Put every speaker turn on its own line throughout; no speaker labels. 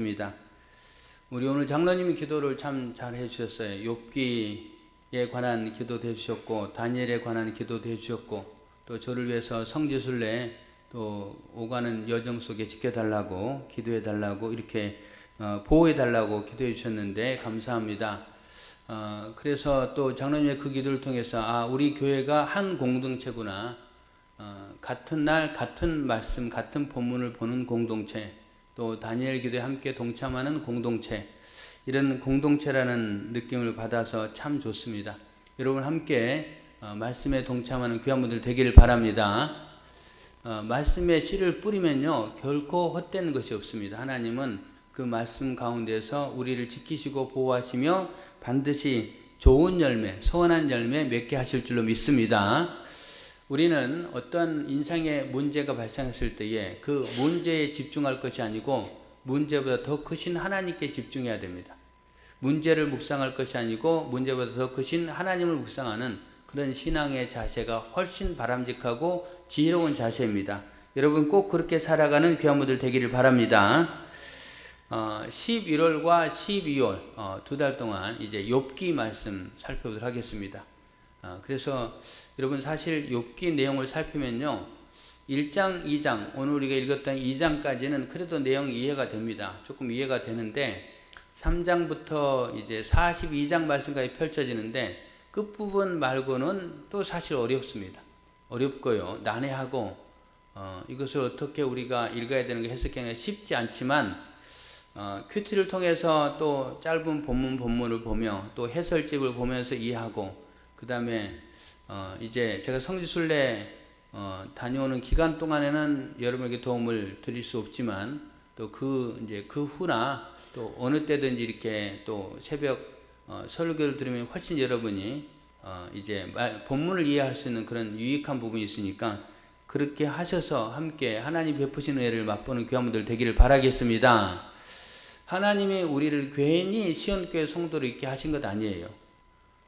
입니다. 우리 오늘 장로님이 기도를 참 잘 해주셨어요. 욥기에 관한 기도도 해주셨고 다니엘에 관한 기도도 해주셨고 또 저를 위해서 성지순례 또 오가는 여정 속에 지켜달라고 기도해달라고 이렇게 보호해달라고 기도해 주셨는데 감사합니다. 그래서 또 장로님의 그 기도를 통해서 우리 교회가 한 공동체구나. 같은 날 같은 말씀 같은 본문을 보는 공동체, 또 다니엘 기도에 함께 동참하는 공동체, 이런 공동체라는 느낌을 받아서 참 좋습니다. 여러분 함께 말씀에 동참하는 귀한 분들 되기를 바랍니다. 말씀에 씨를 뿌리면요 결코 헛되는 것이 없습니다. 하나님은 그 말씀 가운데서 우리를 지키시고 보호하시며 반드시 좋은 열매, 선한 열매 맺게 하실 줄로 믿습니다. 우리는 어떤 인생의 문제가 발생했을 때에 그 문제에 집중할 것이 아니고 문제보다 더 크신 하나님께 집중해야 됩니다. 문제를 묵상할 것이 아니고 문제보다 더 크신 하나님을 묵상하는 그런 신앙의 자세가 훨씬 바람직하고 지혜로운 자세입니다. 여러분 꼭 그렇게 살아가는 귀한 분들 되기를 바랍니다. 11월과 12월 두 달 동안 이제 욥기 말씀 살펴보도록 하겠습니다. 그래서 여러분 사실 욥기 내용을 살피면요 1장, 2장, 오늘 우리가 읽었던 2장까지는 그래도 내용이 이해가 됩니다. 조금 이해가 되는데 3장부터 이제 42장 말씀까지 펼쳐지는데 끝부분 말고는 또 사실 어렵습니다. 어렵고요 난해하고 이것을 어떻게 우리가 읽어야 되는 게 해석하기가 쉽지 않지만 큐티를 통해서 또 짧은 본문을 보며 또 해설집을 보면서 이해하고 그 다음에 이제 제가 성지순례 다녀오는 기간 동안에는 여러분에게 도움을 드릴 수 없지만 또 그 후나 또 어느 때든지 이렇게 또 새벽 설교를 들으면 훨씬 여러분이 이제 본문을 이해할 수 있는 그런 유익한 부분이 있으니까 그렇게 하셔서 함께 하나님 베푸시는 은혜를 맛보는 귀한 분들 되기를 바라겠습니다. 하나님이 우리를 괜히 시온교회 성도로 있게 하신 것 아니에요.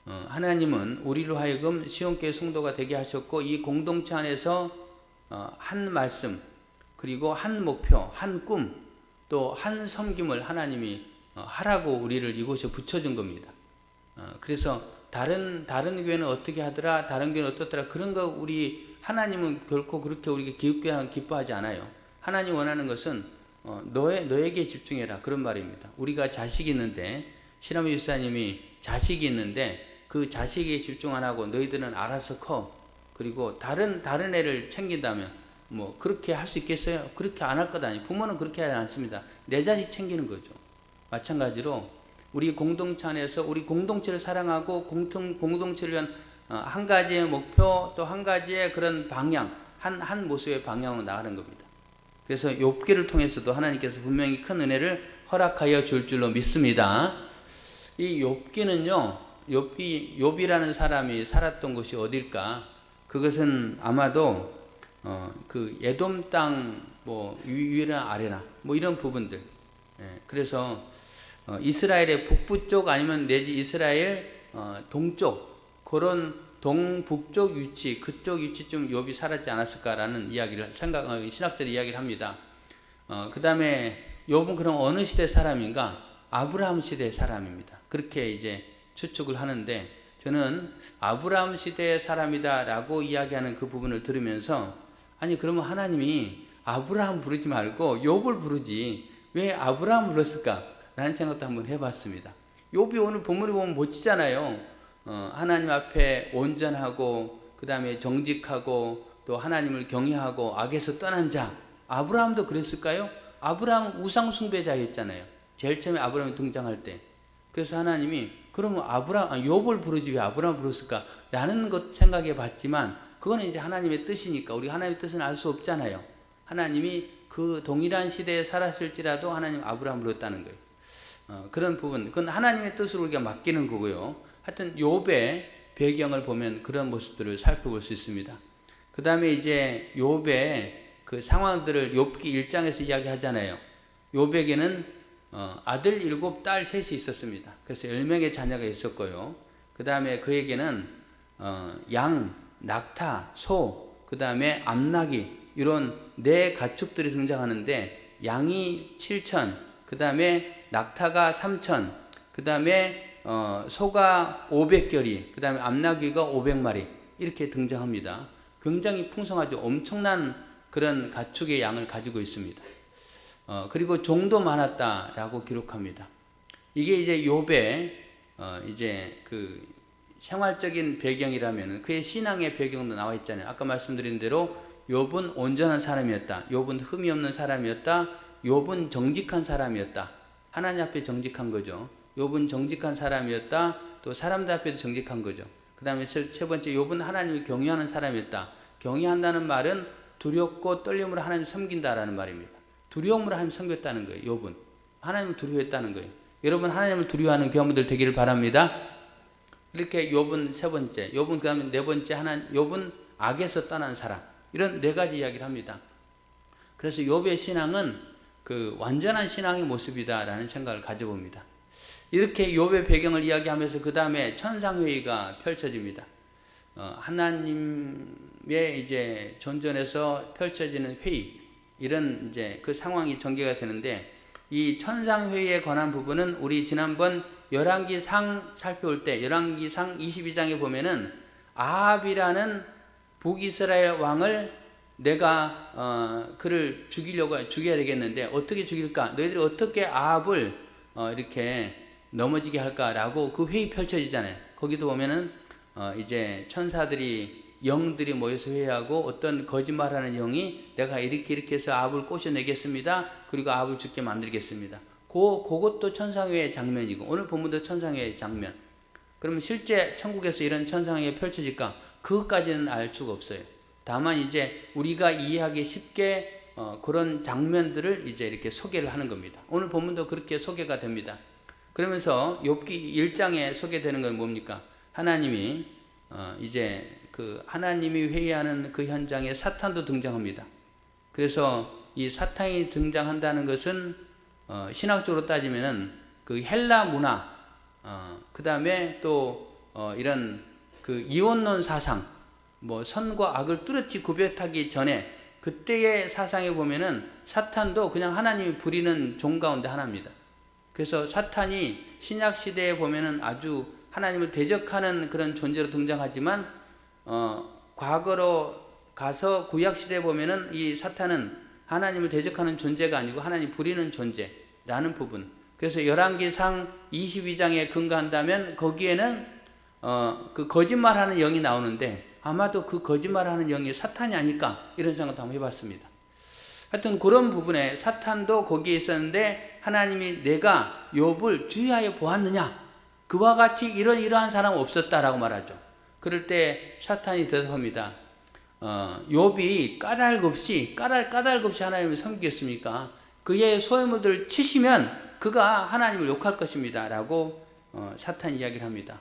하나님은 우리로 하여금 시온교회 성도가 되게 하셨고 이 공동체 안에서 한 말씀 그리고 한 목표, 한 꿈, 또 한 섬김을 하나님이 하라고 우리를 이곳에 붙여준 겁니다. 그래서 다른 교회는 어떻게 하더라, 다른 교회는 어떻더라 그런 거 우리 하나님은 결코 그렇게 우리가 기뻐하지 않아요. 하나님 원하는 것은 너에게 집중해라 그런 말입니다. 우리가 자식이 있는데 신하미 집사님이 자식이 있는데 그 자식에 집중 안 하고 너희들은 알아서 커. 그리고 다른 애를 챙긴다면 뭐 그렇게 할 수 있겠어요? 그렇게 안 할 것 아니에요. 부모는 그렇게 하지 않습니다. 내 자식 챙기는 거죠. 마찬가지로 우리 공동체 안에서 우리 공동체를 사랑하고 공동체를 위한 한 가지의 목표 또 한 가지의 그런 방향 한 모습의 방향으로 나가는 겁니다. 그래서 욥기를 통해서도 하나님께서 분명히 큰 은혜를 허락하여 줄 줄로 믿습니다. 이 욥기는요 욥이라는 사람이 살았던 곳이 어딜까? 그것은 아마도 그 에돔 땅 뭐 위나 아래나 뭐 이런 부분들. 그래서 이스라엘의 북부 쪽 아니면 내지 이스라엘 동쪽 그런 동북쪽 위치 그쪽 위치쯤 욥이 살았지 않았을까라는 이야기를 신학자들이 이야기를 합니다. 그 다음에 욥은 그럼 어느 시대 사람인가? 아브라함 시대 사람입니다. 그렇게 이제 추측을 하는데 저는 아브라함 시대의 사람이다라고 이야기하는 그 부분을 들으면서 아니 그러면 하나님이 아브라함 부르지 말고 욥을 부르지 왜 아브라함 불렀을까? 라는 생각도 한번 해봤습니다. 욥이 오늘 본문을 보면 멋지잖아요. 하나님 앞에 온전하고 그 다음에 정직하고 또 하나님을 경외하고 악에서 떠난 자. 아브라함도 그랬을까요? 아브라함 우상 숭배자였잖아요. 제일 처음에 아브라함이 등장할 때. 그래서 하나님이 그러면 욥을 부르지 왜 아브라함 불렀을까? 라는 것 생각해 봤지만 그거는 이제 하나님의 뜻이니까 우리 하나님의 뜻은 알 수 없잖아요. 하나님이 그 동일한 시대에 살았을지라도 하나님 아브라함 불렀다는 거예요. 그런 부분, 그건 하나님의 뜻으로 우리가 맡기는 거고요. 하여튼 욥의 배경을 보면 그런 모습들을 살펴볼 수 있습니다. 그 다음에 이제 욥의 그 상황들을 욥기 1장에서 이야기하잖아요. 욥에게는 아들 7, 딸 3이 있었습니다. 그래서 10명의 자녀가 있었고요. 그 다음에 그에게는 양, 낙타, 소, 그 다음에 암나귀 이런 4가축들이 등장하는데 양이 7,000, 그 다음에 낙타가 3천, 그 다음에 소가 500결이, 그 다음에 암나귀가 500마리 이렇게 등장합니다. 굉장히 풍성하죠. 엄청난 그런 가축의 양을 가지고 있습니다. 그리고 종도 많았다라고 기록합니다. 이게 이제 욥의 이제 그 생활적인 배경이라면 그의 신앙의 배경도 나와 있잖아요. 아까 말씀드린 대로 욥은 온전한 사람이었다. 욥은 흠이 없는 사람이었다. 욥은 정직한 사람이었다. 하나님 앞에 정직한 거죠. 욥은 정직한 사람이었다. 또 사람들 앞에도 정직한 거죠. 그 다음에 세 번째, 욥은 하나님을 경외하는 사람이었다. 경외한다는 말은 두렵고 떨림으로 하나님을 섬긴다라는 말입니다. 두려움으로 하나님을 섬겼다는 거예요. 욥은 하나님을 두려워했다는 거예요. 여러분 하나님을 두려워하는 경험들 되기를 바랍니다. 이렇게 욥은 세 번째, 욥은 그 다음에 네 번째, 욥은 악에서 떠난 사람, 이런 네 가지 이야기를 합니다. 그래서 욥의 신앙은 그 완전한 신앙의 모습이다라는 생각을 가져봅니다. 이렇게 욥의 배경을 이야기하면서 그 다음에 천상회의가 펼쳐집니다. 하나님의 이제 존전에서 펼쳐지는 회의, 이런 이제 그 상황이 전개가 되는데, 이 천상회의에 관한 부분은 우리 지난번 열왕기상 살펴볼 때 열왕기상 22장에 보면은 아합이라는 북이스라엘 왕을 내가 그를 죽여야 되겠는데 어떻게 죽일까? 너희들이 어떻게 아합을 이렇게 넘어지게 할까라고 그 회의 펼쳐지잖아요. 거기도 보면은 이제 천사들이 영들이 모여서 회의하고 어떤 거짓말하는 영이 내가 이렇게 해서 아합을 꼬셔내겠습니다. 그리고 아합을 죽게 만들겠습니다. 그것도 천상회의 장면이고 오늘 본문도 천상회의 장면. 그러면 실제 천국에서 이런 천상회의 펼쳐질까? 그것까지는 알 수가 없어요. 다만 이제 우리가 이해하기 쉽게 그런 장면들을 이제 이렇게 소개를 하는 겁니다. 오늘 본문도 그렇게 소개가 됩니다. 그러면서 욥기 1장에 소개되는 건 뭡니까? 하나님이 이제 그 하나님이 회의하는 그 현장에 사탄도 등장합니다. 그래서 이 사탄이 등장한다는 것은 신학적으로 따지면은 그 헬라 문화, 그 다음에 또 이런 그 이원론 사상, 뭐 선과 악을 뚜렷이 구별하기 전에 그때의 사상에 보면은 사탄도 그냥 하나님이 부리는 종 가운데 하나입니다. 그래서 사탄이 신약 시대에 보면은 아주 하나님을 대적하는 그런 존재로 등장하지만 과거로 가서 구약 시대에 보면은 이 사탄은 하나님을 대적하는 존재가 아니고 하나님 부리는 존재라는 부분. 그래서 열왕기상 22장에 근거한다면 거기에는 그 거짓말하는 영이 나오는데 아마도 그 거짓말하는 영이 사탄이 아닐까 이런 생각도 한번 해봤습니다. 하여튼 그런 부분에 사탄도 거기에 있었는데 하나님이 내가 욥을 주의하여 보았느냐? 그와 같이 이러한 사람은 없었다라고 말하죠. 그럴 때 사탄이 대답합니다. 욥이 까닭 없이 하나님을 섬기겠습니까? 그의 소유물들을 치시면 그가 하나님을 욕할 것입니다. 라고 사탄 이야기를 합니다.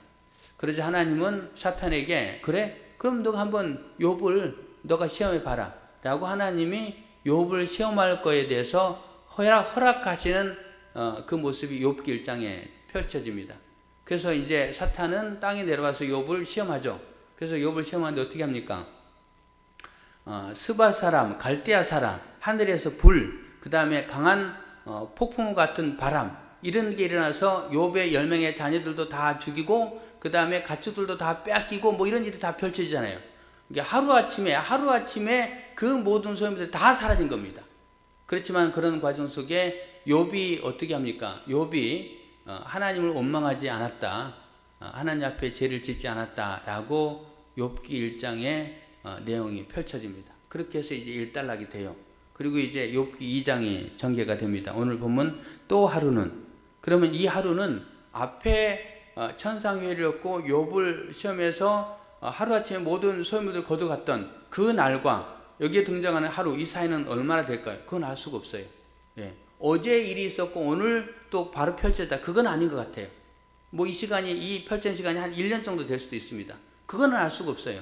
그러자 하나님은 사탄에게 그래? 그럼 너가 한번 욥을 너가 시험해 봐라. 라고 하나님이 욥을 시험할 거에 대해서 허락하시는 그 모습이 욥기 1장에 펼쳐집니다. 그래서 이제 사탄은 땅에 내려와서 욥을 시험하죠. 그래서 욥을 시험하는데 어떻게 합니까? 스바 사람, 갈대아 사람, 하늘에서 불, 그 다음에 강한 폭풍 같은 바람, 이런 게 일어나서 욥의 10명의 자녀들도 다 죽이고 그 다음에 가축들도 다 뺏기고 뭐 이런 일이 다 펼쳐지잖아요. 이게 하루아침에 그 모든 소유물들이 다 사라진 겁니다. 그렇지만 그런 과정 속에 욥이 어떻게 합니까? 욥이 하나님을 원망하지 않았다. 하나님 앞에 죄를 짓지 않았다라고 욥기 1장의 내용이 펼쳐집니다. 그렇게 해서 이제 일단락이 돼요. 그리고 이제 욥기 2장이 전개가 됩니다. 오늘 보면 또 하루는, 그러면 이 하루는 앞에 천상회의였고 욥을 시험해서 하루아침에 모든 소유물들을 거둬갔던 그 날과 여기에 등장하는 하루, 이 사이는 얼마나 될까요? 그건 알 수가 없어요. 예. 어제 일이 있었고 오늘 또 바로 펼쳐졌다. 그건 아닌 것 같아요. 뭐 이 펼쳐진 시간이 한 1년 정도 될 수도 있습니다. 그거는 알 수가 없어요.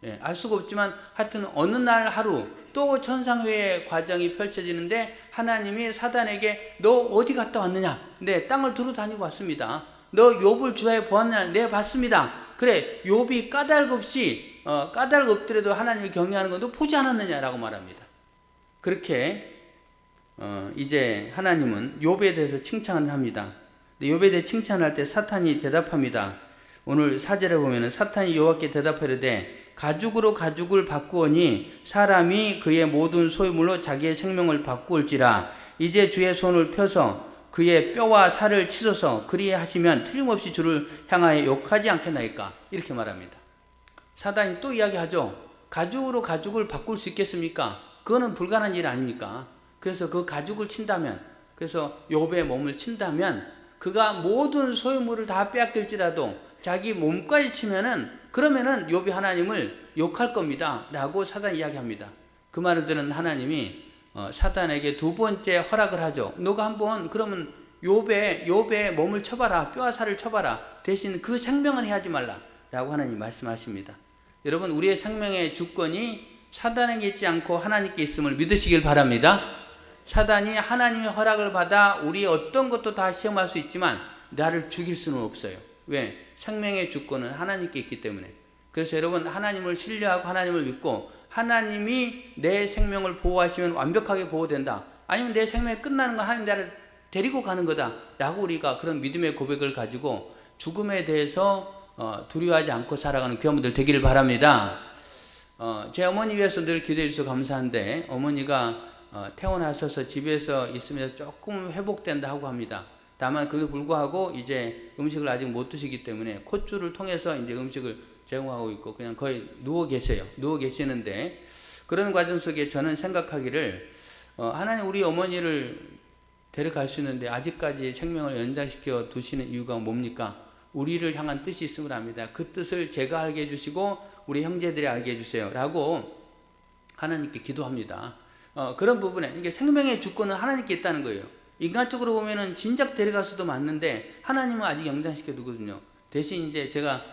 예, 알 수가 없지만 하여튼 어느 날 하루 또 천상회의 과정이 펼쳐지는데 하나님이 사단에게 너 어디 갔다 왔느냐? 네, 땅을 두루 다니고 왔습니다. 너 욥을 주하여 보았느냐? 네, 봤습니다. 그래, 욥이 까닭 없더라도 하나님을 경외하는 것도 보지 않았느냐라고 말합니다. 그렇게 이제 하나님은 욥에 대해서 칭찬을 합니다. 근데 욥에 대해 칭찬할 때 사탄이 대답합니다. 오늘 4절에 보면은 사탄이 여호와께 대답하려되 가죽으로 가죽을 바꾸오니 사람이 그의 모든 소유물로 자기의 생명을 바꾸올지라. 이제 주의 손을 펴서 그의 뼈와 살을 치소서. 그리하시면 틀림없이 주를 향하여 욕하지 않겠나이까. 이렇게 말합니다. 사단이 또 이야기하죠. 가죽으로 가죽을 바꿀 수 있겠습니까? 그거는 불가능한 일 아닙니까? 그래서 그 가죽을 친다면, 그래서 욥의 몸을 친다면 그가 모든 소유물을 다 빼앗길지라도 자기 몸까지 치면은, 그러면은 욥이 하나님을 욕할 겁니다 라고 사단이 이야기합니다. 그 말을 들은 하나님이 사단에게 두 번째 허락을 하죠. 너가 한번 그러면 욥의 몸을 쳐봐라, 뼈와 살을 쳐봐라. 대신 그 생명은 해하지 말라 라고 하나님이 말씀하십니다. 여러분, 우리의 생명의 주권이 사단에게 있지 않고 하나님께 있음을 믿으시길 바랍니다. 사단이 하나님의 허락을 받아 우리의 어떤 것도 다 시험할 수 있지만 나를 죽일 수는 없어요. 왜? 생명의 주권은 하나님께 있기 때문에. 그래서 여러분, 하나님을 신뢰하고 하나님을 믿고 하나님이 내 생명을 보호하시면 완벽하게 보호된다. 아니면 내 생명이 끝나는 건 하나님 나를 데리고 가는 거다 라고 우리가 그런 믿음의 고백을 가지고 죽음에 대해서 두려워하지 않고 살아가는 귀한 분들 되기를 바랍니다. 제 어머니 위해서 늘 기도해 주셔서 감사한데, 어머니가 퇴원하셔서 집에서 있으면서 조금 회복된다 하고 합니다. 다만 그에 불구하고 이제 음식을 아직 못 드시기 때문에 콧줄을 통해서 이제 음식을 제공하고 있고 그냥 거의 누워 계세요. 누워 계시는데, 그런 과정 속에 저는 생각하기를 하나님 우리 어머니를 데려갈 수 있는데 아직까지 생명을 연장시켜 두시는 이유가 뭡니까? 우리를 향한 뜻이 있음을 압니다. 그 뜻을 제가 알게 해주시고 우리 형제들이 알게 해주세요 라고 하나님께 기도합니다. 그런 부분에 이게 생명의 주권은 하나님께 있다는 거예요. 인간적으로 보면은 진작 데려갈 수도 맞는데 하나님은 아직 연장시켜 두거든요. 대신 이제 제가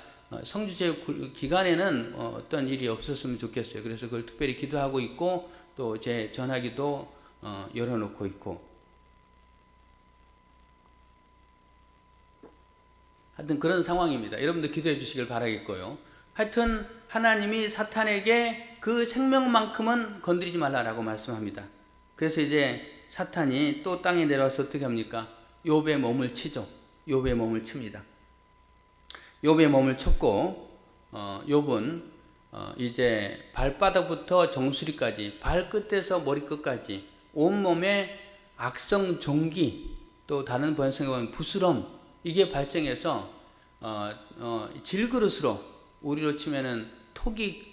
성주체육 기간에는 어떤 일이 없었으면 좋겠어요. 그래서 그걸 특별히 기도하고 있고 또 제 전화기도 열어놓고 있고, 하여튼 그런 상황입니다. 여러분들 기도해 주시길 바라겠고요. 하여튼 하나님이 사탄에게 그 생명만큼은 건드리지 말라라고 말씀합니다. 그래서 이제 사탄이 또 땅에 내려와서 어떻게 합니까? 욥의 몸을 치죠. 욥의 몸을 칩니다. 욥의 몸을 쳤고, 욥은 이제 발바닥부터 정수리까지, 발끝에서 머리끝까지 온몸에 악성 종기, 또 다른 번역성에 보면 부스럼, 이게 발생해서 질그릇으로, 우리로 치면은 토기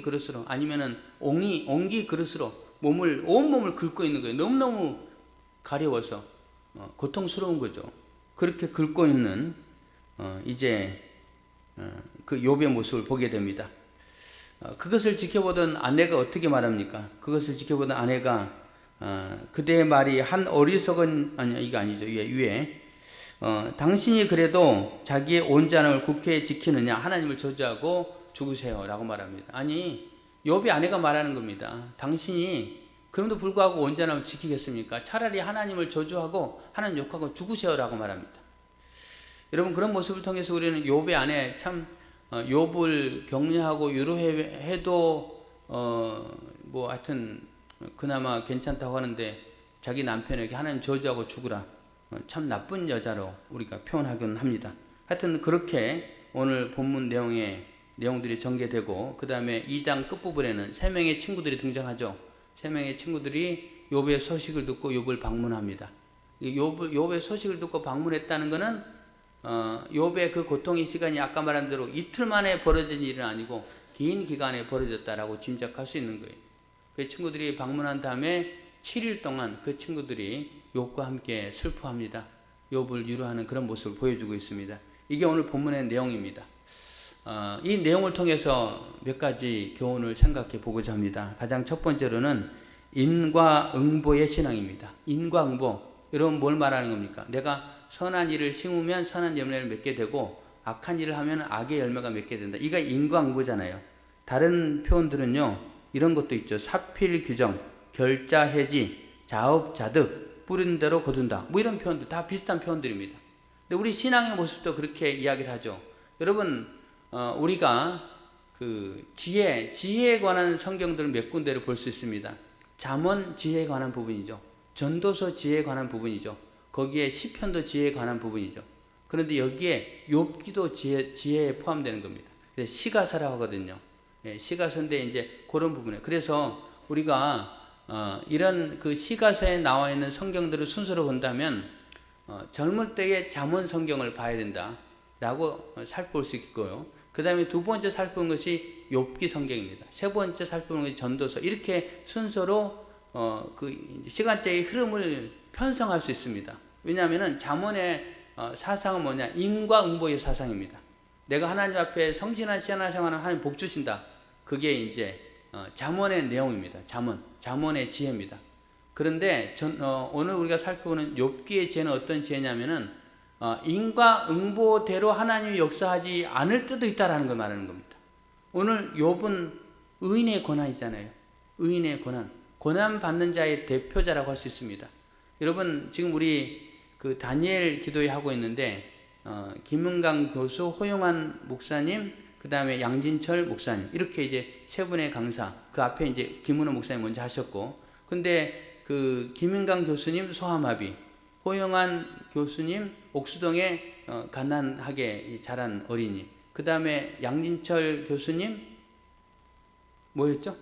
그릇으로, 아니면은 옹기 그릇으로 온몸을 긁고 있는 거예요. 너무너무 가려워서 고통스러운 거죠. 그렇게 긁고 있는 이제 그 욥의 모습을 보게 됩니다. 그것을 지켜보던 아내가 어떻게 말합니까? 그것을 지켜보던 아내가 그대의 말이 한 어리석은, 아니 이거 아니죠. 위에 당신이 그래도 자기의 온전함을 굳게 지키느냐? 하나님을 저주하고 죽으세요 라고 말합니다. 아니, 욥의 아내가 말하는 겁니다. 당신이 그럼에도 불구하고 온전함을 지키겠습니까? 차라리 하나님을 저주하고 하나님 욕하고 죽으세요 라고 말합니다. 여러분, 그런 모습을 통해서 우리는 욥의 아내 참 욥을 격려하고 위로해도 뭐 하여튼 그나마 괜찮다고 하는데, 자기 남편에게 하나님 저주하고 죽으라, 참 나쁜 여자로 우리가 표현하곤 합니다. 하여튼 그렇게 오늘 본문 내용들이 전개되고, 그 다음에 2장 끝부분에는 3명의 친구들이 등장하죠. 3명의 친구들이 욥의 소식을 듣고 욥을 방문합니다. 욥의 소식을 듣고 방문했다는 것은 욥의 그 고통의 시간이 아까 말한 대로 이틀 만에 벌어진 일은 아니고 긴 기간에 벌어졌다라고 짐작할 수 있는 거예요. 그 친구들이 방문한 다음에 7일 동안 그 친구들이 욥과 함께 슬퍼합니다. 욥을 위로하는 그런 모습을 보여주고 있습니다. 이게 오늘 본문의 내용입니다. 이 내용을 통해서 몇 가지 교훈을 생각해 보고자 합니다. 가장 첫 번째로는 인과응보의 신앙입니다. 인과응보, 여러분 뭘 말하는 겁니까? 내가 선한 일을 심으면 선한 열매를 맺게 되고 악한 일을 하면 악의 열매가 맺게 된다. 이가 인과응보잖아요. 다른 표현들은요, 이런 것도 있죠. 사필규정, 결자해지, 자업자득, 뿌리는 대로 거둔다, 뭐 이런 표현들 다 비슷한 표현들입니다. 근데 우리 신앙의 모습도 그렇게 이야기를 하죠. 여러분, 우리가 그 지혜에 관한 성경들을 몇 군데를 볼 수 있습니다. 잠언 지혜에 관한 부분이죠. 전도서 지혜에 관한 부분이죠. 거기에 시편도 지혜에 관한 부분이죠. 그런데 여기에 욥기도 지혜에 포함되는 겁니다. 시가서라고 하거든요. 예, 시가서인데 이제 그런 부분에. 그래서 우리가 이런 그 시가서에 나와 있는 성경들을 순서로 본다면 젊을 때의 잠언 성경을 봐야 된다라고 살펴볼 수 있고요. 그 다음에 두 번째 살펴본 것이 욥기 성경입니다. 세 번째 살펴본 것이 전도서. 이렇게 순서로 그 시간대의 흐름을 편성할 수 있습니다. 왜냐하면은 잠언의 사상은 뭐냐? 인과응보의 사상입니다. 내가 하나님 앞에 성실한 신앙생활을 하나님 복 주신다. 그게 이제 잠언의 내용입니다. 잠언의 지혜입니다. 그런데 오늘 우리가 살펴보는 욥기의 지혜는 어떤 지혜냐면은 인과응보대로 하나님이 역사하지 않을 때도 있다라는 걸 말하는 겁니다. 오늘 욥은 의인의 고난이잖아요. 의인의 고난 받는 자의 대표자라고 할 수 있습니다. 여러분 지금 우리 그 다니엘 기도회 하고 있는데 김은강 교수, 호용환 목사님, 그 다음에 양진철 목사님 이렇게 이제 세 분의 강사, 그 앞에 이제 김은호 목사님 먼저 하셨고, 근데 그 김은강 교수님 소아마비, 호용환 교수님 옥수동에 가난하게 자란 어린이, 그 다음에 양진철 교수님 뭐였죠?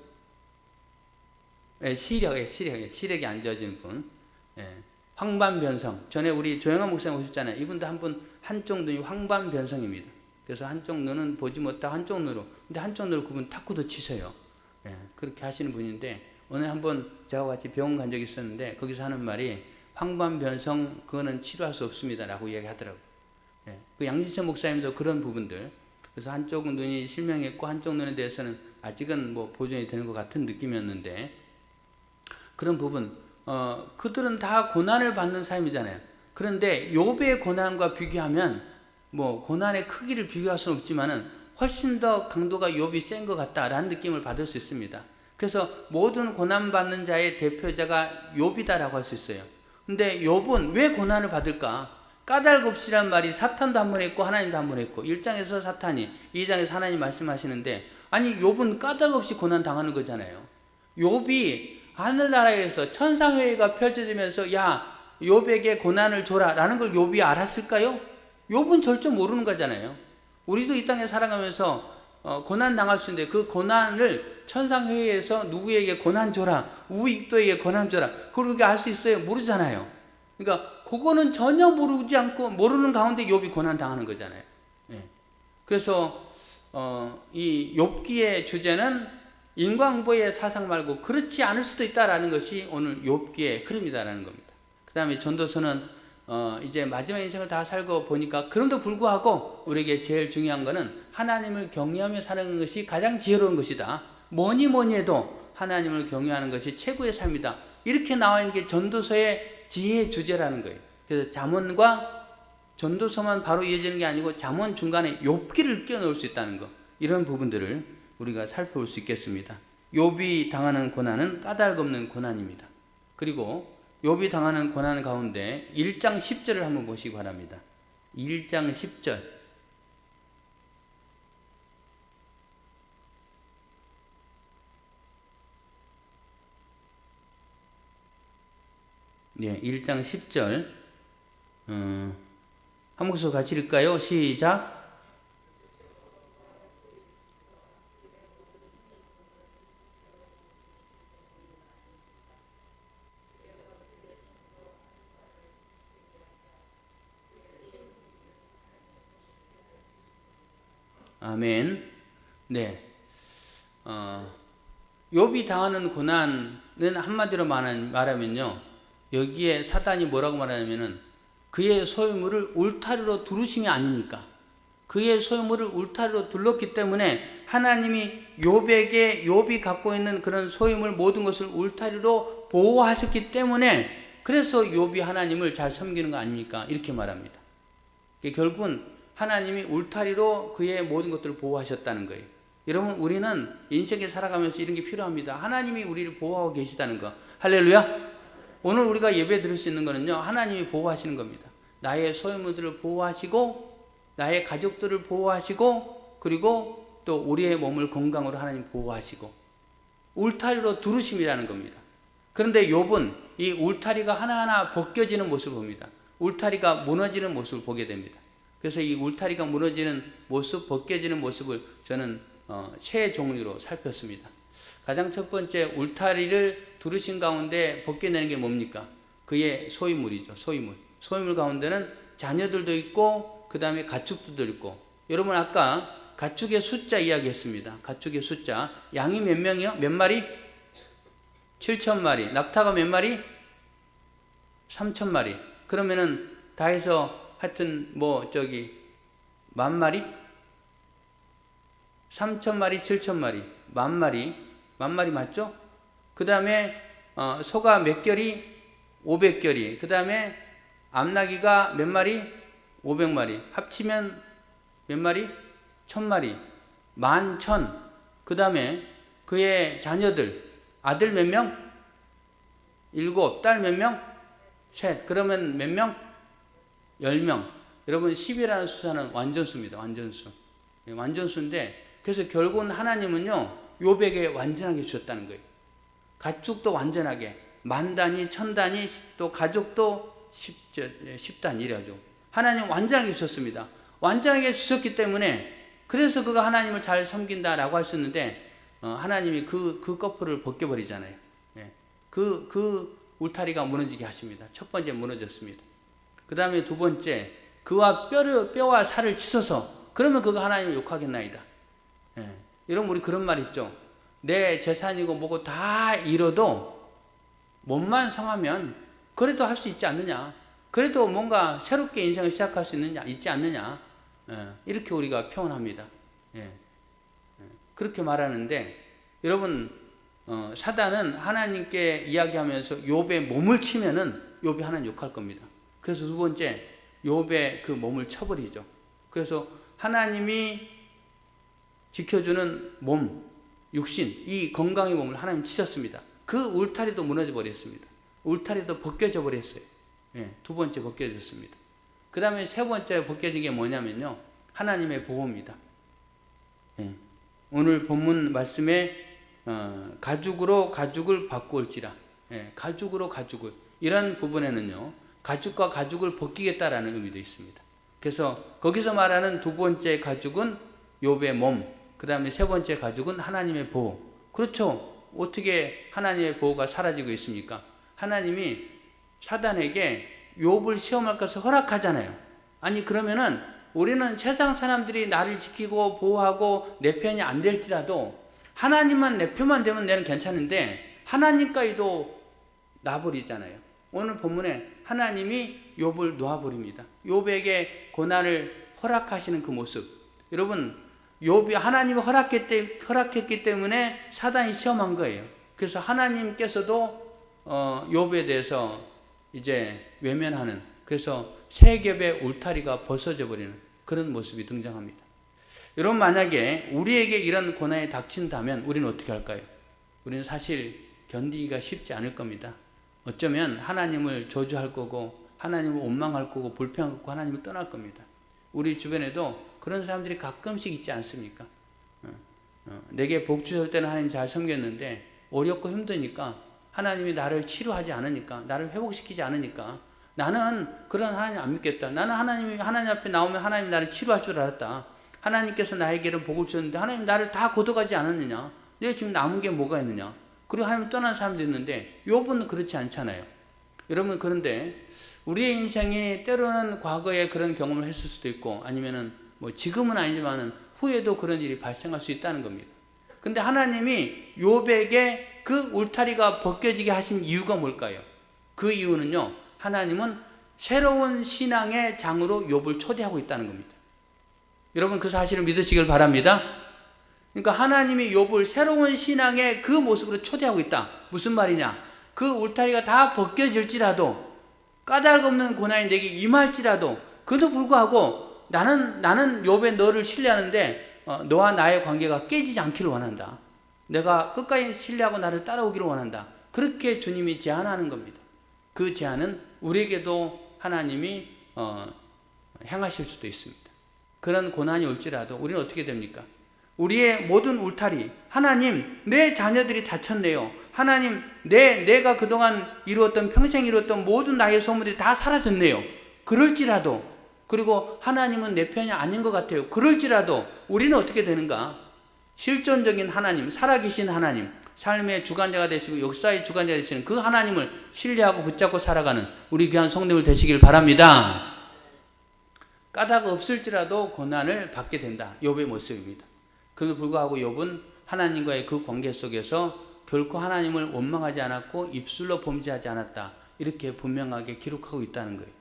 네, 시력이 안 좋아지는 분. 예, 황반변성. 전에 우리 조영환 목사님 오셨잖아요. 이분도 한쪽 눈이 황반변성입니다. 그래서 한쪽 눈은 보지 못하고 한쪽 눈으로. 근데 한쪽 눈으로 그분 탁구도 치세요. 예, 그렇게 하시는 분인데, 오늘 한번 저와 같이 병원 간 적이 있었는데, 거기서 하는 말이 황반변성, 그거는 치료할 수 없습니다. 라고 이야기하더라고요. 예, 그 양지천 목사님도 그런 부분들. 그래서 한쪽 눈이 실명했고, 한쪽 눈에 대해서는 아직은 뭐 보존이 되는 것 같은 느낌이었는데, 그런 부분, 그들은 다 고난을 받는 삶이잖아요. 그런데 욥의 고난과 비교하면 뭐 고난의 크기를 비교할 수는 없지만은 훨씬 더 강도가 욥이 센 것 같다라는 느낌을 받을 수 있습니다. 그래서 모든 고난 받는 자의 대표자가 욥이다라고 할 수 있어요. 근데 욥은 왜 고난을 받을까? 까닭없이란 말이 사탄도 한 번 했고 하나님도 한 번 했고, 1장에서 사탄이, 2장에서 하나님 말씀하시는데, 아니 욥은 까닭없이 고난 당하는 거잖아요. 욥이 하늘나라에서 천상회의가 펼쳐지면서 야 욥에게 고난을 줘라 라는 걸 욥이 알았을까요? 욥은 절대 모르는 거잖아요. 우리도 이 땅에 살아가면서 고난 당할 수 있는데 그 고난을 천상회의에서 누구에게 고난 줘라, 우익도에게 고난 줘라, 그렇게 알 수 있어요? 모르잖아요. 그러니까 그거는 전혀 모르지 않고 모르는 가운데 욥이 고난 당하는 거잖아요. 예. 그래서 이 욥기의 주제는 인과응보의 사상 말고 그렇지 않을 수도 있다라는 것이 오늘 욥기의 흐름이다라는 겁니다. 그 다음에 전도서는 이제 마지막 인생을 다 살고 보니까, 그럼에도 불구하고 우리에게 제일 중요한 것은 하나님을 경외하며 사는 것이 가장 지혜로운 것이다. 뭐니 해도 하나님을 경외하는 것이 최고의 삶이다. 이렇게 나와 있는 게 전도서의 지혜의 주제라는 거예요. 그래서 잠언과 전도서만 바로 이어지는 게 아니고 잠언 중간에 욥기를 끼워 넣을 수 있다는 거, 이런 부분들을 우리가 살펴볼 수 있겠습니다. 욥이 당하는 고난은 까닭없는 고난입니다. 그리고 욥이 당하는 고난 가운데 1장 10절을 한번 보시기 바랍니다. 1장 10절. 네, 1장 10절. 한 목소리 같이 읽을까요? 시작. 아멘. 네. 욥이 당하는 고난은 한마디로 말하면요, 여기에 사단이 뭐라고 말하냐면은 그의 소유물을 울타리로 두르심이 아닙니까? 그의 소유물을 울타리로 둘렀기 때문에 하나님이 욥이 갖고 있는 그런 소유물 모든 것을 울타리로 보호하셨기 때문에, 그래서 욥이 하나님을 잘 섬기는 거 아닙니까? 이렇게 말합니다. 결국은 하나님이 울타리로 그의 모든 것들을 보호하셨다는 거예요. 여러분, 우리는 인생에 살아가면서 이런 게 필요합니다. 하나님이 우리를 보호하고 계시다는 거. 할렐루야. 오늘 우리가 예배 드릴 수 있는 거는요, 하나님이 보호하시는 겁니다. 나의 소유물들을 보호하시고, 나의 가족들을 보호하시고, 그리고 또 우리의 몸을 건강으로 하나님 보호하시고, 울타리로 두르심이라는 겁니다. 그런데 욥은 이 울타리가 하나하나 벗겨지는 모습을 봅니다. 울타리가 무너지는 모습을 보게 됩니다. 그래서 이 울타리가 무너지는 모습, 벗겨지는 모습을 저는 세 종류로 살폈습니다. 가장 첫 번째, 울타리를 두르신 가운데 벗겨내는 게 뭡니까? 그의 소유물이죠. 소유물. 소유물 가운데는 자녀들도 있고 그 다음에 가축들도 있고, 여러분 아까 가축의 숫자 이야기했습니다. 가축의 숫자. 양이 몇 명이요? 몇 마리? 7,000마리. 낙타가 몇 마리? 3,000마리. 그러면은 다 해서 하여튼 만 마리? 3,000마리, 7,000마리. 만 마리 맞죠? 그 다음에 소가 몇 결이? 500결이. 그 다음에 암나귀가 몇 마리? 500마리. 합치면 몇 마리? 1,000마리. 11,000. 그 다음에 그의 자녀들. 아들 몇 명? 7. 딸 몇 명? 3. 그러면 몇 명? 10명. 여러분 10이라는 숫자는 완전수입니다. 완전수. 완전수인데, 그래서 결국은 하나님은요 욥에게 완전하게 주셨다는 거예요. 가축도 완전하게, 만 단위, 천 단위, 또 가족도 10단위라죠. 하나님 완전하게 주셨습니다. 완전하게 주셨기 때문에, 그래서 그가 하나님을 잘 섬긴다라고 할 수 있는데, 하나님이 그 커플을 벗겨버리잖아요. 그 울타리가 무너지게 하십니다. 첫 번째 무너졌습니다. 그 다음에 두 번째, 그와 뼈와 살을 찢어서, 그러면 그가 하나님을 욕하겠나이다. 여러분 우리 그런 말 있죠. 내 재산이고 뭐고 다 잃어도 몸만 성하면 그래도 할 수 있지 않느냐. 그래도 뭔가 새롭게 인생을 시작할 수 있지 않느냐. 이렇게 우리가 표현합니다. 그렇게 말하는데, 여러분 사단은 하나님께 이야기하면서 욥의 몸을 치면은 욥이 하나님 욕할 겁니다. 그래서 두 번째, 욥의 그 몸을 쳐버리죠. 그래서 하나님이 지켜주는 몸, 육신, 이 건강의 몸을 하나님 치셨습니다. 그 울타리도 무너져 버렸습니다. 울타리도 벗겨져 버렸어요. 두 번째 벗겨졌습니다. 그 다음에 세 번째 벗겨진 게 뭐냐면요, 하나님의 보호입니다. 오늘 본문 말씀에 가죽으로 가죽을 바꿀지라. 가죽으로 가죽을. 이런 부분에는요, 가죽과 가죽을 벗기겠다라는 의미도 있습니다. 그래서 거기서 말하는 두 번째 가죽은 욥의 몸, 그 다음에 세 번째 가죽은 하나님의 보호. 그렇죠. 어떻게 하나님의 보호가 사라지고 있습니까? 하나님이 사단에게 욥을 시험할 것을 허락하잖아요. 아니 그러면은 우리는 세상 사람들이 나를 지키고 보호하고 내 편이 안 될지라도 하나님만 내 편만 되면 나는 괜찮은데 하나님까지도 놔버리잖아요. 오늘 본문에 하나님이 욥을 놓아버립니다. 욥에게 고난을 허락하시는 그 모습. 여러분 욥이 하나님이 허락했기 때문에 사단이 시험한 거예요. 그래서 하나님께서도 욥에 대해서 이제 외면하는, 그래서 세 겹의 울타리가 벗어져 버리는 그런 모습이 등장합니다. 여러분 만약에 우리에게 이런 고난이 닥친다면 우리는 어떻게 할까요? 우리는 사실 견디기가 쉽지 않을 겁니다. 어쩌면 하나님을 저주할 거고 하나님을 원망할 거고 불평할 거고 하나님을 떠날 겁니다. 우리 주변에도 그런 사람들이 가끔씩 있지 않습니까? 내게 복 주실 때는 하나님 잘 섬겼는데 어렵고 힘드니까 하나님이 나를 치료하지 않으니까, 나를 회복시키지 않으니까 나는 그런 하나님 안 믿겠다. 나는 하나님 앞에 나오면 하나님 나를 치료할 줄 알았다. 하나님께서 나에게는 복을 주셨는데 하나님 나를 다 거둬가지 않았느냐? 내가 지금 남은 게 뭐가 있느냐? 그리고 하나님 떠난 사람도 있는데 욥은 그렇지 않잖아요. 여러분 그런데 우리의 인생이 때로는 과거에 그런 경험을 했을 수도 있고 아니면은 지금은 아니지만은 후에도 그런 일이 발생할 수 있다는 겁니다. 근데 하나님이 욥에게 그 울타리가 벗겨지게 하신 이유가 뭘까요? 그 이유는요, 하나님은 새로운 신앙의 장으로 욥을 초대하고 있다는 겁니다. 여러분 그 사실을 믿으시길 바랍니다. 그러니까 하나님이 욥을 새로운 신앙의 그 모습으로 초대하고 있다. 무슨 말이냐? 그 울타리가 다 벗겨질지라도, 까닭없는 고난이 내게 임할지라도, 그도 불구하고 나는 욥의 너를 신뢰하는데 너와 나의 관계가 깨지지 않기를 원한다. 내가 끝까지 신뢰하고 나를 따라오기를 원한다. 그렇게 주님이 제안하는 겁니다. 그 제안은 우리에게도 하나님이 행하실 수도 있습니다. 그런 고난이 올지라도 우리는 어떻게 됩니까? 우리의 모든 울타리, 하나님 내 자녀들이 다쳤네요. 하나님, 내가 그동안 이루었던, 평생 이루었던 모든 나의 소문들이 다 사라졌네요. 그럴지라도, 그리고 하나님은 내 편이 아닌 것 같아요. 그럴지라도 우리는 어떻게 되는가? 실존적인 하나님, 살아계신 하나님, 삶의 주관자가 되시고 역사의 주관자가 되시는 그 하나님을 신뢰하고 붙잡고 살아가는 우리 귀한 성도들 되시길 바랍니다. 까닭 없을지라도 고난을 받게 된다. 욥의 모습입니다. 그럼에도 불구하고 욥은 하나님과의 그 관계 속에서 결코 하나님을 원망하지 않았고 입술로 범죄하지 않았다. 이렇게 분명하게 기록하고 있다는 거예요.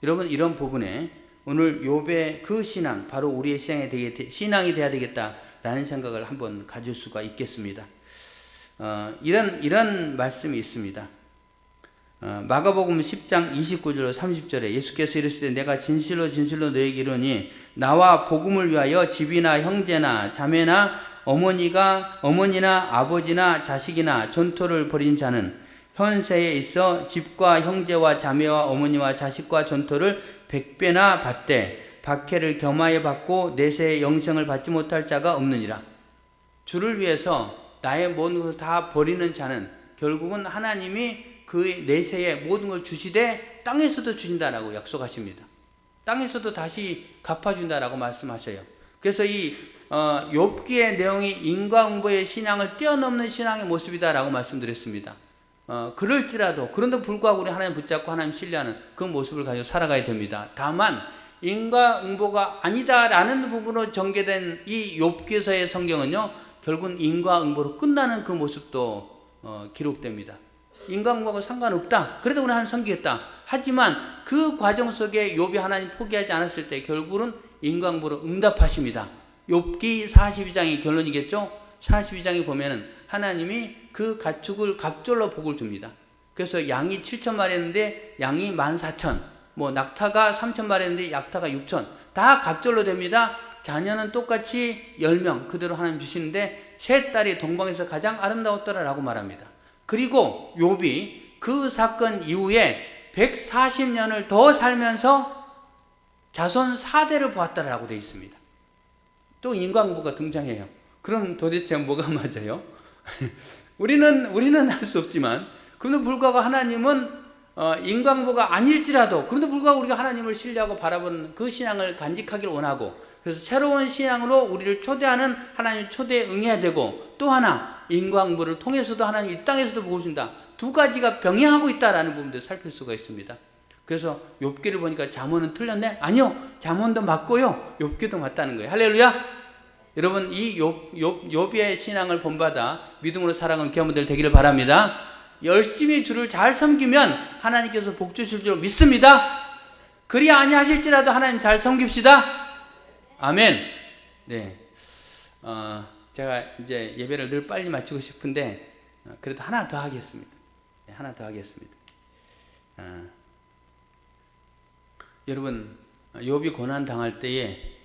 여러분, 이런 부분에 오늘 욥의 그 신앙, 바로 우리의 신앙이 되어야 되겠다라는 생각을 한번 가질 수가 있겠습니다. 이런 말씀이 있습니다. 마가복음 10장 29절 30절에 예수께서 이르시되 내가 진실로 너에게 이르노니 나와 복음을 위하여 집이나 형제나 자매나 어머니나 아버지나 자식이나 전토를 벌인 자는 현세에 있어 집과 형제와 자매와 어머니와 자식과 전토를 100배나 받되 박해를 겸하여 받고 내세의 영생을 받지 못할 자가 없느니라. 주를 위해서 나의 모든 것을 다 버리는 자는 결국은 하나님이 그 내세에 모든 걸 주시되 땅에서도 주신다라고 약속하십니다. 땅에서도 다시 갚아준다라고 말씀하셔요. 그래서 이 욥기의 내용이 인과응보의 신앙을 뛰어넘는 신앙의 모습이다라고 말씀드렸습니다. 그럴지라도, 그런데 불구하고 우리 하나님 붙잡고 하나님 신뢰하는 그 모습을 가지고 살아가야 됩니다. 다만 인과응보가 아니다라는 부분으로 전개된 이 욥기서의 성경은요, 결국은 인과응보로 끝나는 그 모습도 기록됩니다. 인과응보가 상관없다. 그래도 우리 하나님 섬기겠다. 하지만 그 과정 속에 욥이 하나님 포기하지 않았을 때 결국은 인과응보로 응답하십니다. 욥기 42장이 결론이겠죠. 42장에 보면은 하나님이 그 가축을 갑절로 복을 줍니다. 그래서 양이 7,000마리였는데 양이 14,000, 낙타가 3,000마리였는데 낙타가 6,000, 다 갑절로 됩니다. 자녀는 똑같이 10명 그대로 하나님 주시는데 세 딸이 동방에서 가장 아름다웠더라라고 말합니다. 그리고 욥이 그 사건 이후에 140년을 더 살면서 자손 4대를 보았다라고 되어 있습니다. 또 인과응보가 등장해요. 그럼 도대체 뭐가 맞아요? 우리는 할 수 없지만, 그럼에도 불구하고 하나님은 인과응보가 아닐지라도, 그럼에도 불구하고 우리가 하나님을 신뢰하고 바라보는 그 신앙을 간직하길 원하고, 그래서 새로운 신앙으로 우리를 초대하는 하나님 초대에 응해야 되고, 또 하나 인과응보를 통해서도 하나님 이 땅에서도 보고 준다. 두 가지가 병행하고 있다라는 부분도 살필 수가 있습니다. 그래서 욥기를 보니까 잠언은 틀렸네? 아니요, 잠언도 맞고요, 욥기도 맞다는 거예요. 할렐루야. 여러분, 이 욥의 신앙을 본받아 믿음으로 살아가는 교회분들 되기를 바랍니다. 열심히 주를 잘 섬기면 하나님께서 복 주실 줄 믿습니다. 그리 아니하실지라도 하나님 잘 섬깁시다. 아멘. 네. 제가 이제 예배를 늘 빨리 마치고 싶은데 그래도 하나 더 하겠습니다. 네, 하나 더 하겠습니다. 여러분, 욥이 고난 당할 때에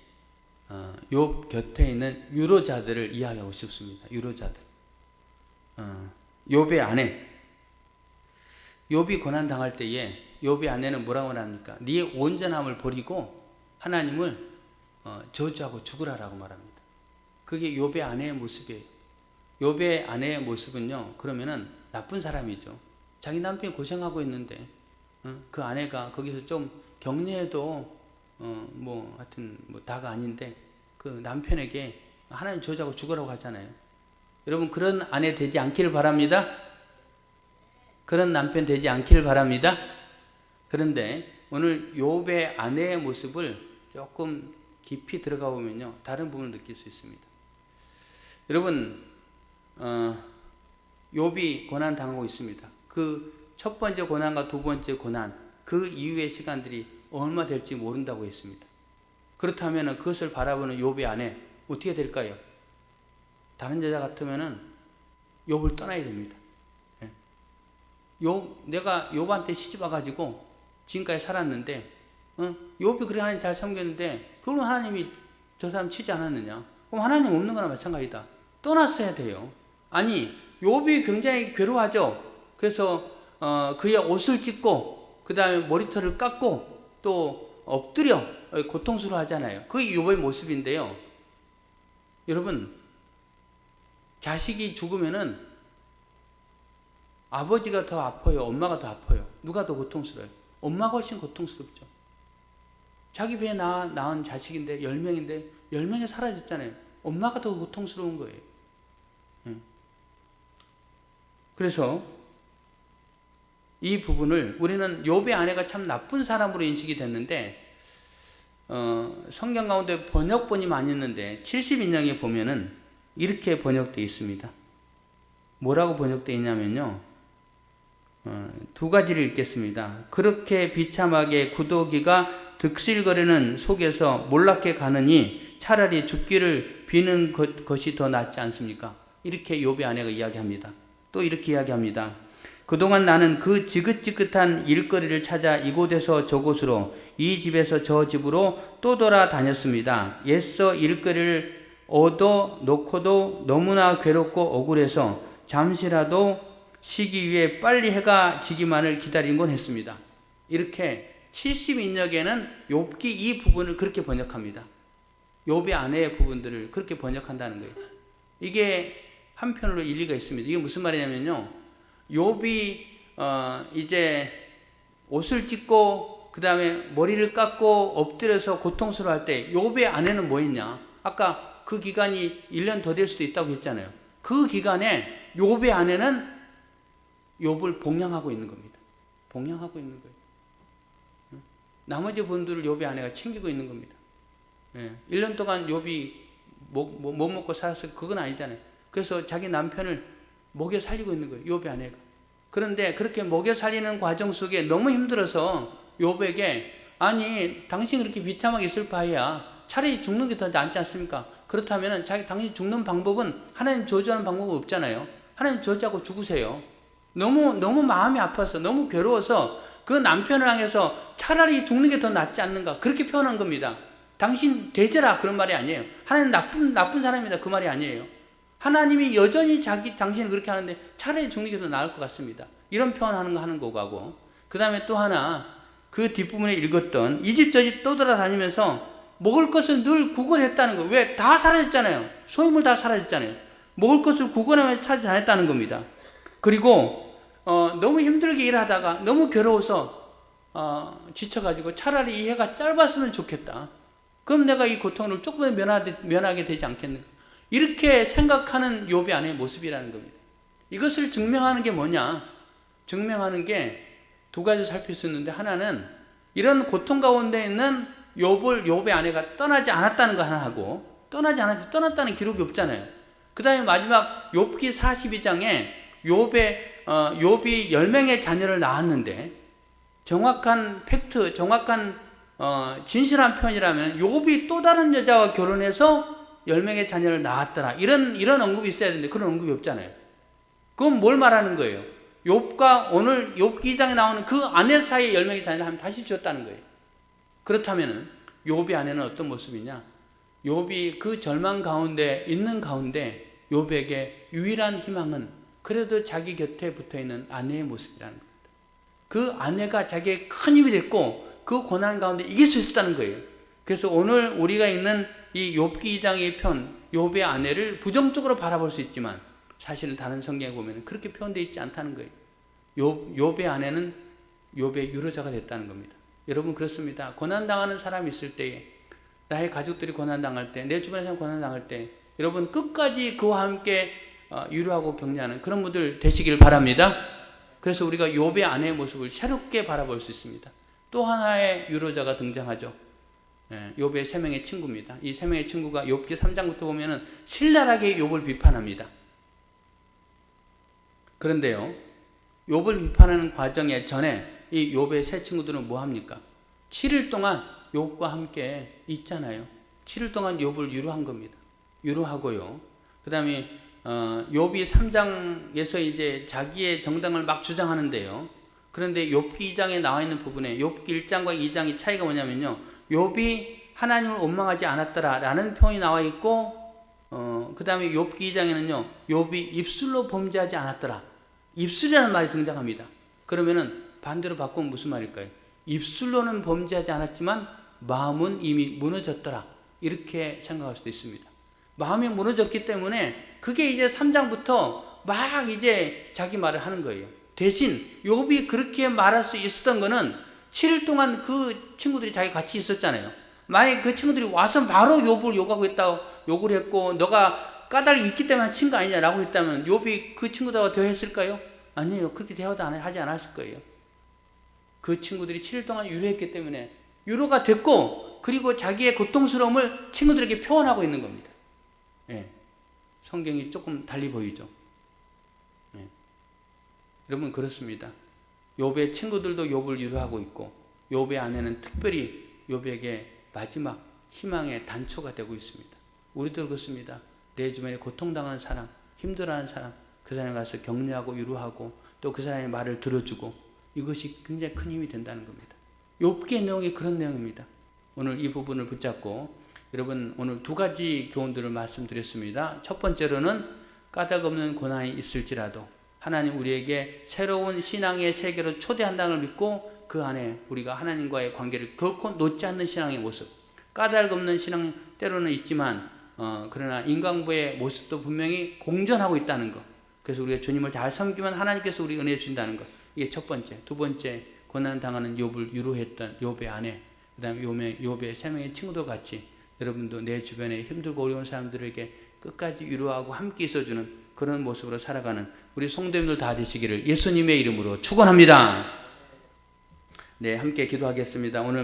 욥 곁에 있는 유로자들을 이야기하고 싶습니다. 유로자들. 욥의 아내. 욥이 고난 당할 때에 욥의 아내는 뭐라고 합니까? 네 온전함을 버리고 하나님을 저주하고 죽으라라고 말합니다. 그게 욥의 아내의 모습이에요. 욥의 아내의 모습은요, 그러면은 나쁜 사람이죠. 자기 남편이 고생하고 있는데 그 아내가 거기서 좀 격려해도 하여튼 다가 아닌데 그 남편에게 하나님 저주하고 죽으라고 하잖아요. 여러분, 그런 아내 되지 않기를 바랍니다. 그런 남편 되지 않기를 바랍니다. 그런데 오늘 욥의 아내의 모습을 조금 깊이 들어가 보면요, 다른 부분을 느낄 수 있습니다. 여러분, 욥이 고난 당하고 있습니다. 그 첫 번째 고난과 두 번째 고난, 그 이후의 시간들이 얼마 될지 모른다고 했습니다. 그렇다면 그것을 바라보는 욥의 아내 어떻게 될까요? 다른 여자 같으면은 욥을 떠나야 됩니다. 내가 욥한테 시집 와가지고 지금까지 살았는데, 욥이 그래 하나님 잘 섬겼는데 그럼 하나님이 저 사람 치지 않았느냐? 그럼 하나님 없는 거나 마찬가지다. 떠났어야 돼요. 아니, 욥이 굉장히 괴로워하죠. 그래서 그의 옷을 찢고 그 다음에 머리털을 깎고 또 엎드려 고통스러워 하잖아요. 그게 욥의 모습인데요. 여러분, 자식이 죽으면은 아버지가 더 아파요? 엄마가 더 아파요? 누가 더 고통스러워요? 엄마가 훨씬 고통스럽죠. 자기 배에 낳은 자식인데 10명인데 10명이 사라졌잖아요. 엄마가 더 고통스러운 거예요. 그래서 이 부분을 우리는 욥의 아내가 참 나쁜 사람으로 인식이 됐는데 성경 가운데 번역본이 많이 있는데 70인역에 보면은 이렇게 번역되어 있습니다. 뭐라고 번역되어 있냐면요. 두 가지를 읽겠습니다. 그렇게 비참하게 구더기가 득실거리는 속에서 몰락해 가느니 차라리 죽기를 비는 것이 더 낫지 않습니까? 이렇게 욥의 아내가 이야기합니다. 또 이렇게 이야기합니다. 그동안 나는 그 지긋지긋한 일거리를 찾아 이곳에서 저곳으로 이 집에서 저 집으로 또 돌아다녔습니다. 애써 일거리를 얻어 놓고도 너무나 괴롭고 억울해서 잠시라도 쉬기 위해 빨리 해가 지기만을 기다리곤 했습니다. 이렇게 70인역에는 욥기 이 부분을 그렇게 번역합니다. 욥의 아내의 부분들을 그렇게 번역한다는 거예요. 이게 한편으로 일리가 있습니다. 이게 무슨 말이냐면요. 욥이 이제 옷을 찢고 그 다음에 머리를 깎고 엎드려서 고통스러워할 때 욥의 아내는 뭐 했냐? 아까 그 기간이 1년 더 될 수도 있다고 했잖아요. 그 기간에 욥의 아내는 욥을 봉양하고 있는 겁니다. 봉양하고 있는 거예요. 나머지 분들을 욥의 아내가 챙기고 있는 겁니다. 1년 동안 욥이 못 먹고 살았을 그건 아니잖아요. 그래서 자기 남편을 먹여 살리고 있는 거예요. 욥의 아내가. 그런데 그렇게 먹여 살리는 과정 속에 너무 힘들어서 욥에게 아니 당신 그렇게 비참하게 있을 바에야 차라리 죽는 게 더 낫지 않습니까? 그렇다면 당신 죽는 방법은 하나님 저주하는 방법은 없잖아요. 하나님 저주하고 죽으세요. 너무 마음이 아파서 너무 괴로워서 그 남편을 향해서 차라리 죽는 게 더 낫지 않는가 그렇게 표현한 겁니다. 당신 되져라 그런 말이 아니에요. 하나님 나쁜 사람이다 그 말이 아니에요. 하나님이 여전히 당신을 그렇게 하는데 차라리 죽는 게 더 나을 것 같습니다. 이런 표현하는 거고 하고 그 다음에 또 하나 그 뒷부분에 읽었던 이 집 저 집 떠돌아다니면서 먹을 것을 늘 구걸했다는 거예요. 왜? 다 사라졌잖아요. 소유물 다 사라졌잖아요. 먹을 것을 구걸하면서 찾아다녔다는 겁니다. 그리고 너무 힘들게 일하다가 너무 괴로워서 지쳐가지고 차라리 이 해가 짧았으면 좋겠다. 그럼 내가 이 고통을 조금 면하게 되지 않겠는가. 이렇게 생각하는 욥의 아내의 모습이라는 겁니다. 이것을 증명하는 게 뭐냐? 증명하는 게 두 가지 살필 수 있는데 하나는 이런 고통 가운데 있는 욥의 아내가 떠나지 않았다는 거 하나 하고 떠났다는 기록이 없잖아요. 그 다음에 마지막 욥기 42장에 욥이 10명의 자녀를 낳았는데 정확한 팩트, 정확한 진실한 표현이라면 욥이 또 다른 여자와 결혼해서 10명의 자녀를 낳았더라. 이런 언급이 있어야 되는데 그런 언급이 없잖아요. 그건 뭘 말하는 거예요? 욥과 오늘 욥기 2장에 나오는 그 아내 사이에 10명의 자녀를 하면 다시 지었다는 거예요. 그렇다면 욥의 아내는 어떤 모습이냐? 욥이 그 절망 가운데 있는 가운데 욥에게 유일한 희망은 그래도 자기 곁에 붙어있는 아내의 모습이라는 겁니다. 그 아내가 자기의 큰 힘이 됐고 그 고난 가운데 이길 수 있었다는 거예요. 그래서 오늘 우리가 읽는 이 욥기 2장의 편 욥의 아내를 부정적으로 바라볼 수 있지만 사실은 다른 성경에 보면 그렇게 표현되어 있지 않다는 거예요. 욥의 아내는 욥의 유로자가 됐다는 겁니다. 여러분 그렇습니다. 고난당하는 사람이 있을 때에 나의 가족들이 고난당할 때 내 주변의 사람이 고난당할 때 여러분 끝까지 그와 함께 위로하고 격려하는 그런 분들 되시길 바랍니다. 그래서 우리가 욥의 아내의 모습을 새롭게 바라볼 수 있습니다. 또 하나의 유로자가 등장하죠. 욥의 세 명의 친구입니다. 이 세 명의 친구가 욥기 3장부터 보면은 신랄하게 욥을 비판합니다. 그런데요, 욥을 비판하는 과정에 전에 이 욥의 세 친구들은 뭐 합니까? 7일 동안 욥과 함께 있잖아요. 7일 동안 욥을 위로한 겁니다. 위로하고요. 그 다음에 욥이 3장에서 이제 자기의 정당을 막 주장하는데요. 그런데 욥기 2장에 나와 있는 부분에 욥기 1장과 2장의 차이가 뭐냐면요. 욥이 하나님을 원망하지 않았더라 라는 표현이 나와 있고 그 다음에 욥기 2장에는요. 욥이 입술로 범죄하지 않았더라. 입술이라는 말이 등장합니다. 그러면은 반대로 바꾸면 무슨 말일까요? 입술로는 범죄하지 않았지만 마음은 이미 무너졌더라. 이렇게 생각할 수도 있습니다. 마음이 무너졌기 때문에 그게 이제 3장부터 막 이제 자기 말을 하는 거예요. 대신 욥이 그렇게 말할 수 있었던 거는 7일 동안 그 친구들이 자기 같이 있었잖아요. 만약에 그 친구들이 와서 바로 욥을 욕하고 있다고 욕을 했고 너가 까닭이 있기 때문에 친 거 아니냐라고 했다면 욥이 그 친구들하고 대화했을까요? 아니에요. 그렇게 대화도 하지 않았을 거예요. 그 친구들이 7일 동안 위로했기 때문에 위로가 됐고, 그리고 자기의 고통스러움을 친구들에게 표현하고 있는 겁니다. 예. 성경이 조금 달리 보이죠. 예. 여러분 그렇습니다. 욥의 친구들도 욥을 위로하고 있고, 욥의 아내는 특별히 욥에게 마지막 희망의 단초가 되고 있습니다. 우리도 그렇습니다. 내 주변에 고통당하는 사람, 힘들어하는 사람, 그 사람에 가서 격려하고 위로하고 또 그 사람의 말을 들어주고, 이것이 굉장히 큰 힘이 된다는 겁니다. 욥기의 내용이 그런 내용입니다. 오늘 이 부분을 붙잡고 여러분 오늘 두 가지 교훈들을 말씀드렸습니다. 첫 번째로는 까닭없는 고난이 있을지라도 하나님 우리에게 새로운 신앙의 세계로 초대한다는 걸 믿고 그 안에 우리가 하나님과의 관계를 결코 놓지 않는 신앙의 모습, 까닭 없는 신앙 때로는 있지만 그러나 인간부의 모습도 분명히 공존하고 있다는 것. 그래서 우리가 주님을 잘 섬기면 하나님께서 우리 은혜 주신다는 것. 이게 첫 번째. 두 번째, 고난 당하는 욥을 위로했던 욥의 아내, 그 다음에 욥의 세 명의 친구들 같이 여러분도 내 주변에 힘들고 어려운 사람들에게 끝까지 위로하고 함께 있어주는 그런 모습으로 살아가는 우리 성도님들 다 되시기를 예수님의 이름으로 축원합니다. 네, 함께 기도하겠습니다. 오늘